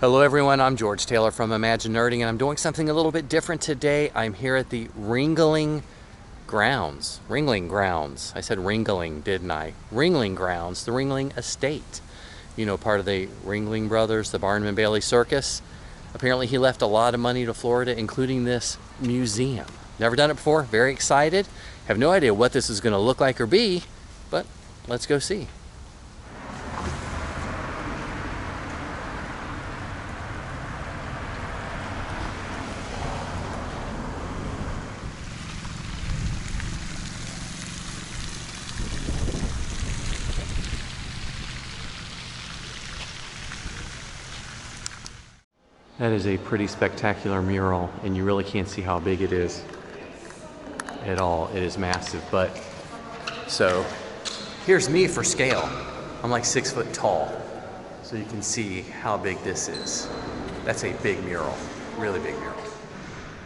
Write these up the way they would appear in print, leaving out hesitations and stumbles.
Hello everyone, I'm George Taylor from Imaginerding, and I'm doing something a little bit different today. I'm here at the Ringling Grounds. Ringling Grounds. I said Ringling, didn't I? Ringling Grounds, the Ringling Estate. You know, part of the Ringling Brothers, the Barnum and Bailey Circus. Apparently he left a lot of money to Florida, including this museum. Never done it before, very excited. Have no idea what this is going to look like or be, but let's go see. That is a pretty spectacular mural, and you really can't see how big it is at all. It is massive, but so here's me for scale. I'm like 6 foot tall, so you can see how big this is. That's a big mural, really big mural.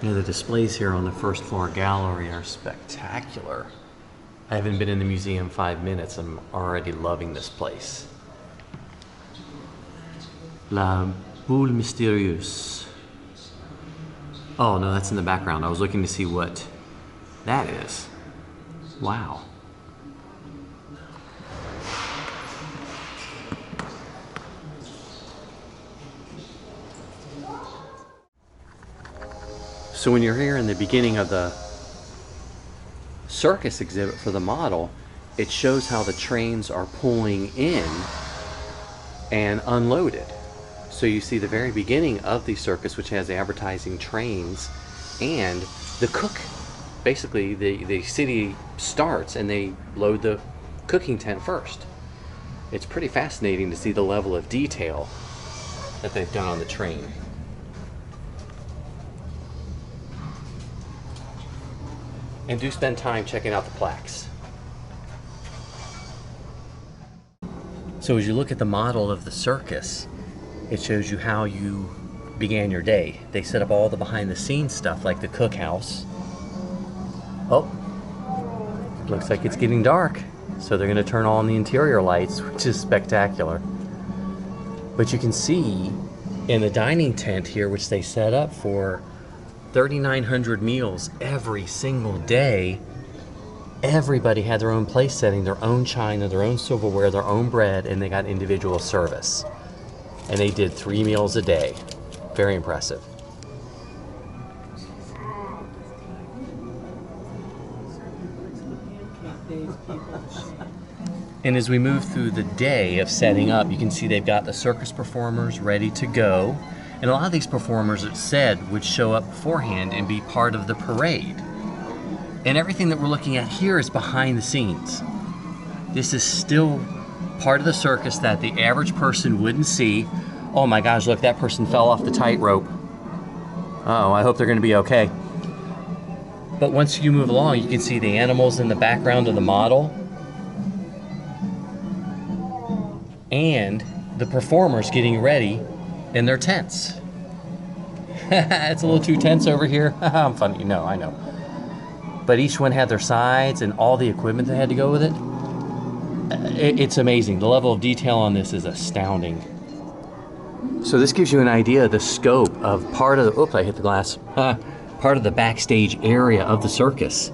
You know, the displays here on the first floor gallery are spectacular. I haven't been in the museum 5 minutes. I'm already loving this place. La Boule Mystérieuse. Oh no, that's in the background. I was looking to see what that is. Wow. So when you're here in the beginning of the circus exhibit for the model, it shows how the trains are pulling in and unloaded. So you see the very beginning of the circus, which has advertising trains, and the cook, basically the city starts and they load the cooking tent first. It's pretty fascinating to see the level of detail that they've done on the train. And do spend time checking out the plaques. So as you look at the model of the circus, it shows you how you began your day. They set up all the behind the scenes stuff like the cookhouse. Oh, looks like it's getting dark. So they're gonna turn on the interior lights, which is spectacular. But you can see in the dining tent here, which they set up for 3,900 meals every single day, everybody had their own place setting, their own china, their own silverware, their own bread, and they got individual service. And they did 3 meals a day. Very impressive. And as we move through the day of setting up, you can see they've got the circus performers ready to go. And a lot of these performers, it said, would show up beforehand and be part of the parade. And everything that we're looking at here is behind the scenes. This is still part of the circus that the average person wouldn't see. Oh my gosh, look, that person fell off the tightrope. Uh-oh, I hope they're gonna be okay. But once you move along, you can see the animals in the background of the model and the performers getting ready in their tents. It's a little too tense over here. I'm funny, no, I know. But each one had their sides and all the equipment that had to go with it. It's amazing. The level of detail on this is astounding. So this gives you an idea of the scope of part of the, oops, I hit the glass, part of the backstage area of the circus.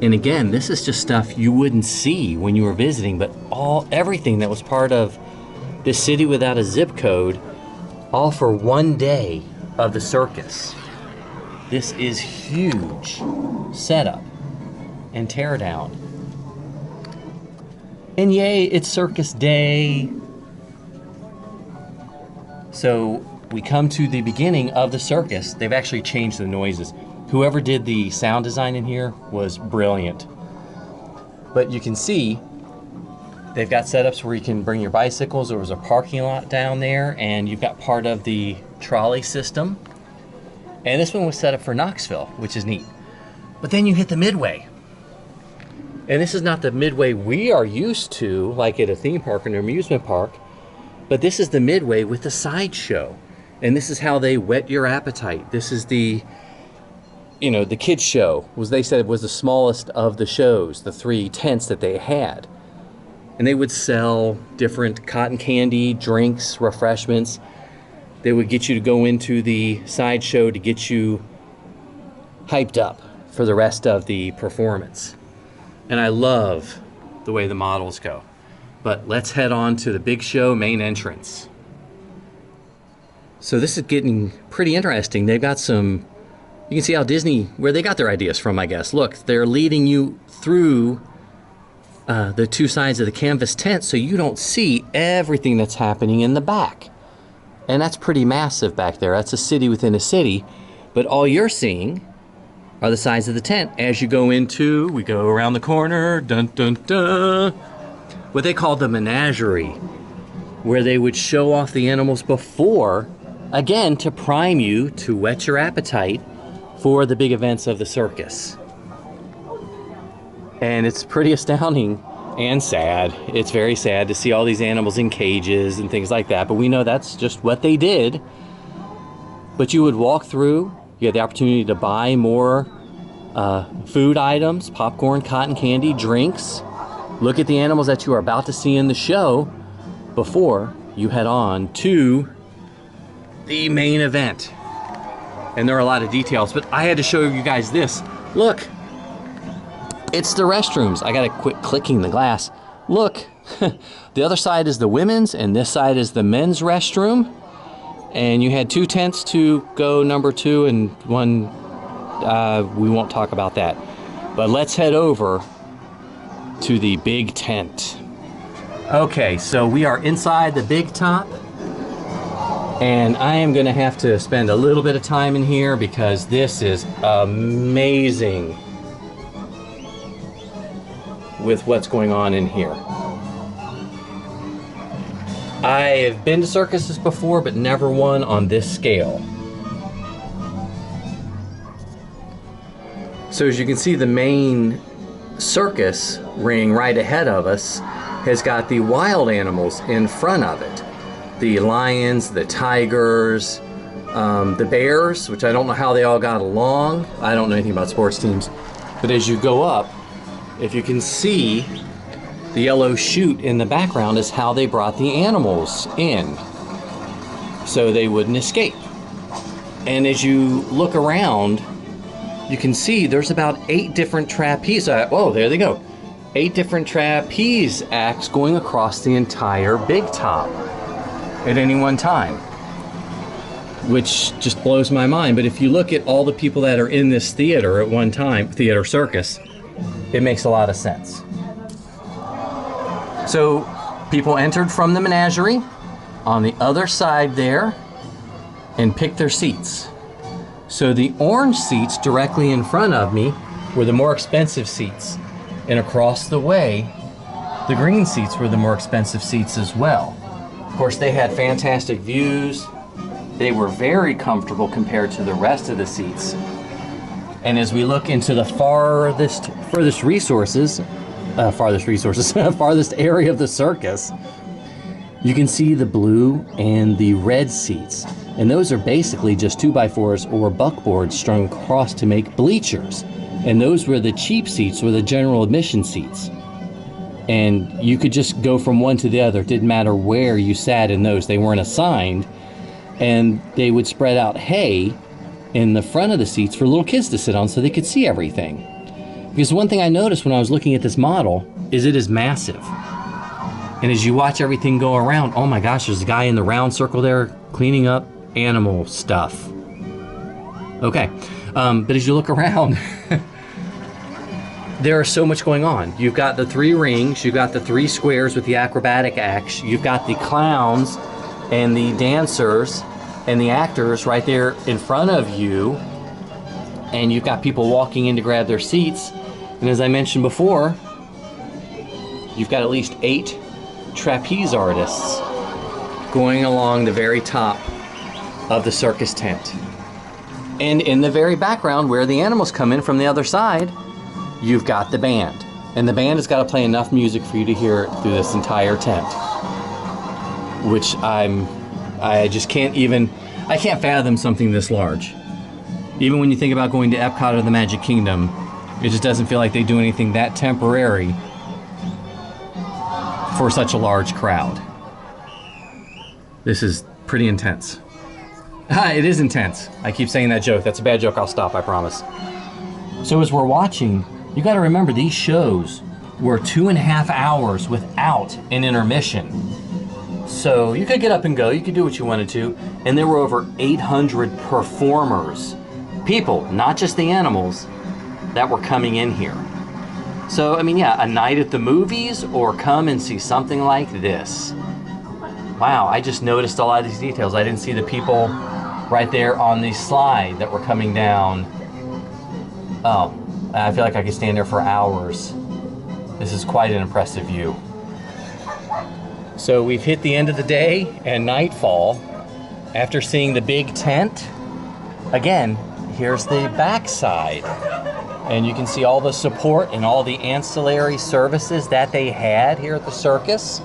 And again, this is just stuff you wouldn't see when you were visiting, but everything that was part of this city without a zip code, all for one day of the circus. This is huge setup and teardown. And yay, it's circus day. So we come to the beginning of the circus. They've actually changed the noises. Whoever did the sound design in here was brilliant. But you can see they've got setups where you can bring your bicycles. There was a parking lot down there, and you've got part of the trolley system. And this one was set up for Knoxville, which is neat. But then you hit the Midway. And this is not the Midway we are used to, like at a theme park or an amusement park, but this is the Midway with the sideshow. And this is how they whet your appetite. This is the, you know, the kids show, they said was the smallest of the shows, the 3 tents that they had. And they would sell different cotton candy, drinks, refreshments. They would get you to go into the sideshow to get you hyped up for the rest of the performance. And I love the way the models go. But let's head on to the big show main entrance. So this is getting pretty interesting. They've got some, you can see how Disney, where they got their ideas from, I guess. Look, they're leading you through the two sides of the canvas tent so you don't see everything that's happening in the back. And that's pretty massive back there. That's a city within a city. But all you're seeing are the sides of the tent. As you go into, we go around the corner, dun dun dun, what they call the Menagerie, where they would show off the animals before, again, to prime you, to whet your appetite for the big events of the circus. And it's pretty astounding and sad. It's very sad to see all these animals in cages and things like that, but we know that's just what they did. But you would walk through, you had the opportunity to buy more food items, popcorn, cotton candy, drinks. Look at the animals that you are about to see in the show before you head on to the main event. And there are a lot of details, but I had to show you guys this. Look, it's the restrooms. I gotta quit clicking the glass. Look, the other side is the women's and this side is the men's restroom. And you had two tents to go number 2 and one, we won't talk about that. But let's head over to the big tent. Okay, so we are inside the big top. And I am gonna have to spend a little bit of time in here because this is amazing with what's going on in here. I have been to circuses before, but never one on this scale. So as you can see, the main circus ring right ahead of us has got the wild animals in front of it. The lions, the tigers, the bears, which I don't know how they all got along. I don't know anything about sports teams. But as you go up, if you can see, the yellow chute in the background is how they brought the animals in so they wouldn't escape. And as you look around, you can see there's about 8 different trapeze, oh, there they go. 8 different trapeze acts going across the entire big top at any one time, which just blows my mind. But if you look at all the people that are in this theater at one time, theater circus, it makes a lot of sense. So people entered from the Menagerie on the other side there and picked their seats. So the orange seats directly in front of me were the more expensive seats. And across the way, the green seats were the more expensive seats as well. Of course, they had fantastic views. They were very comfortable compared to the rest of the seats. And as we look into the farthest area of the circus, you can see the blue and the red seats. And those are basically just 2x4s or buckboards strung across to make bleachers. And those were the cheap seats, or the general admission seats. And you could just go from one to the other. It didn't matter where you sat in those. They weren't assigned. And they would spread out hay in the front of the seats for little kids to sit on so they could see everything. Because one thing I noticed when I was looking at this model is it is massive. And as you watch everything go around, oh my gosh, there's a guy in the round circle there cleaning up animal stuff. Okay, but as you look around, there is so much going on. You've got the 3 rings, you've got the 3 squares with the acrobatic acts, you've got the clowns and the dancers and the actors right there in front of you, and you've got people walking in to grab their seats. And as I mentioned before, you've got at least 8 trapeze artists going along the very top of the circus tent. And in the very background, where the animals come in from the other side, you've got the band. And the band has got to play enough music for you to hear it through this entire tent, which I just can't even, I can't fathom something this large. Even when you think about going to Epcot or the Magic Kingdom, it just doesn't feel like they do anything that temporary for such a large crowd. This is pretty intense. It is intense. I keep saying that joke. That's a bad joke. I'll stop, I promise. So as we're watching, you got to remember these shows were 2.5 hours without an intermission. So you could get up and go, you could do what you wanted to, and there were over 800 performers, people, not just the animals, that were coming in here. So, I mean, yeah, a night at the movies, or come and see something like this. Wow, I just noticed a lot of these details. I didn't see the people right there on the slide that were coming down. Oh, I feel like I could stand there for hours. This is quite an impressive view. So we've hit the end of the day and nightfall. After seeing the big tent, again, here's the backside. And you can see all the support and all the ancillary services that they had here at the circus.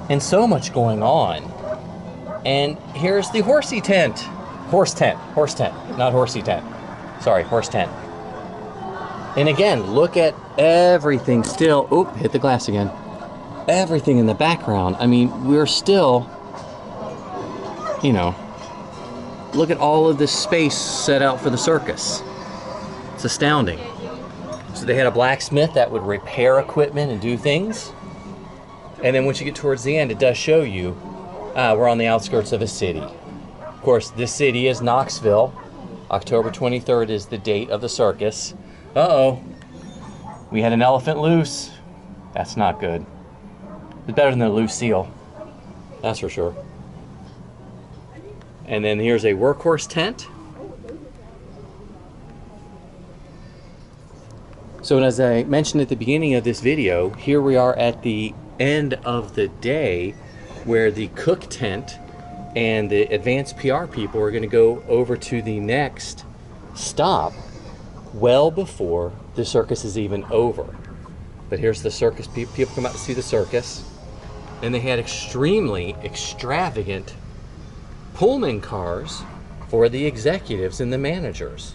And so much going on. And here's the horsey tent. Horse tent, not horsey tent. Sorry, horse tent. And again, look at everything still. Oop, hit the glass again. Everything in the background. I mean, we're still, you know, look at all of this space set out for the circus. It's astounding. So they had a blacksmith that would repair equipment and do things. And then once you get towards the end, it does show you we're on the outskirts of a city. Of course, this city is Knoxville. October 23rd is the date of the circus. Uh-oh. We had an elephant loose. That's not good. It's better than a loose seal. That's for sure. And then here's a workhorse tent. So as I mentioned at the beginning of this video, here we are at the end of the day where the cook tent and the advanced PR people are going to go over to the next stop well before the circus is even over. But here's the circus. People come out to see the circus. And they had extremely extravagant Pullman cars for the executives and the managers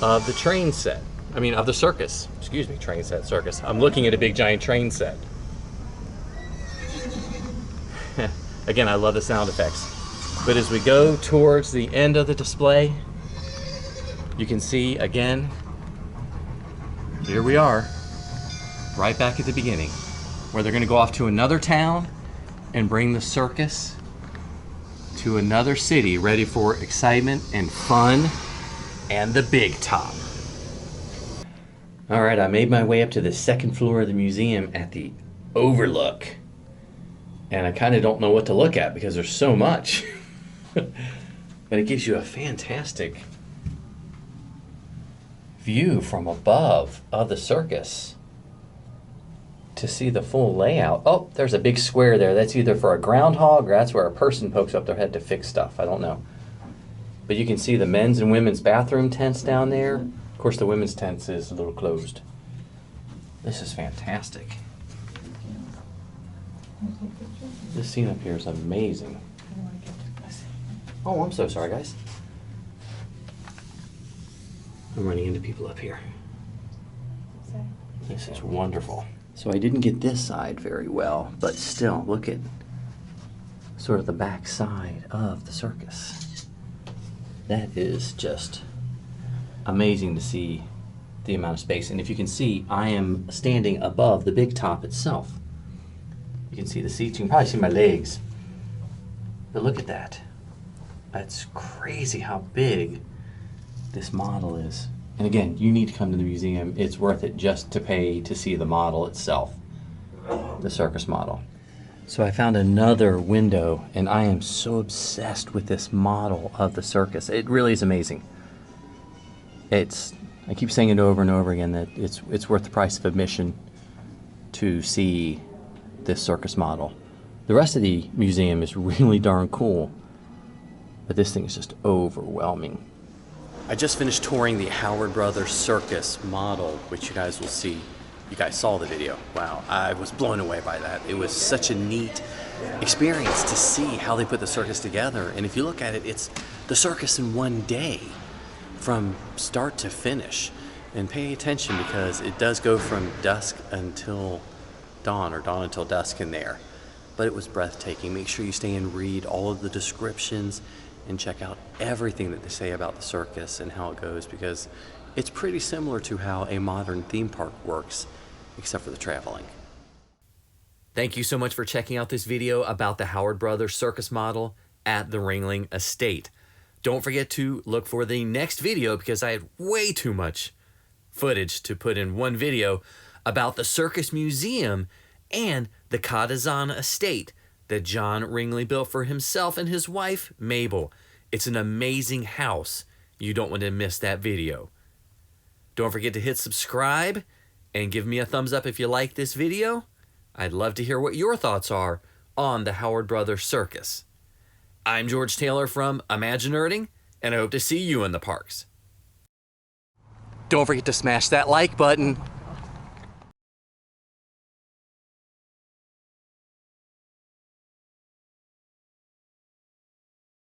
of the train set. I mean, of the circus. Excuse me, train set, circus. I'm looking at a big giant train set. Again, I love the sound effects. But as we go towards the end of the display, you can see again, here we are, right back at the beginning, where they're gonna go off to another town and bring the circus to another city ready for excitement and fun and the big top. All right, I made my way up to the second floor of the museum at the overlook. And I kind of don't know what to look at because there's so much. But it gives you a fantastic view from above of the circus to see the full layout. Oh, there's a big square there. That's either for a groundhog or that's where a person pokes up their head to fix stuff. I don't know. But you can see the men's and women's bathroom tents down there. Of course, the women's tent is a little closed. This is fantastic. This scene up here is amazing. Oh, I'm so sorry, guys. I'm running into people up here. This is wonderful. So I didn't get this side very well, but still, look at sort of the back side of the circus. That is just amazing to see the amount of space. And if you can see, I am standing above the big top itself. You can see the seats. You can probably see my legs. But look at that. That's crazy how big this model is. And again, you need to come to the museum. It's worth it just to pay to see the model itself, the circus model. So I found another window, and I am so obsessed with this model of the circus. It really is amazing. I keep saying it over and over again that it's worth the price of admission to see this circus model. The rest of the museum is really darn cool, but this thing is just overwhelming. I just finished touring the Howard Brothers Circus model, which you guys will see. You guys saw the video. Wow, I was blown away by that. It was such a neat experience to see how they put the circus together. And if you look at it, it's the circus in one day from start to finish. And pay attention because it does go from dusk until dawn, or dawn until dusk in there. But it was breathtaking. Make sure you stay and read all of the descriptions and check out everything that they say about the circus and how it goes, because it's pretty similar to how a modern theme park works, except for the traveling. Thank you so much for checking out this video about the Howard Brothers circus model at the Ringling Estate. Don't forget to look for the next video, because I had way too much footage to put in one video about the Circus Museum and the Cadazan Estate that John Ringling built for himself and his wife, Mabel. It's an amazing house. You don't want to miss that video. Don't forget to hit subscribe and give me a thumbs up if you like this video. I'd love to hear what your thoughts are on the Howard Brothers Circus. I'm George Taylor from Imaginerding, and I hope to see you in the parks. Don't forget to smash that like button.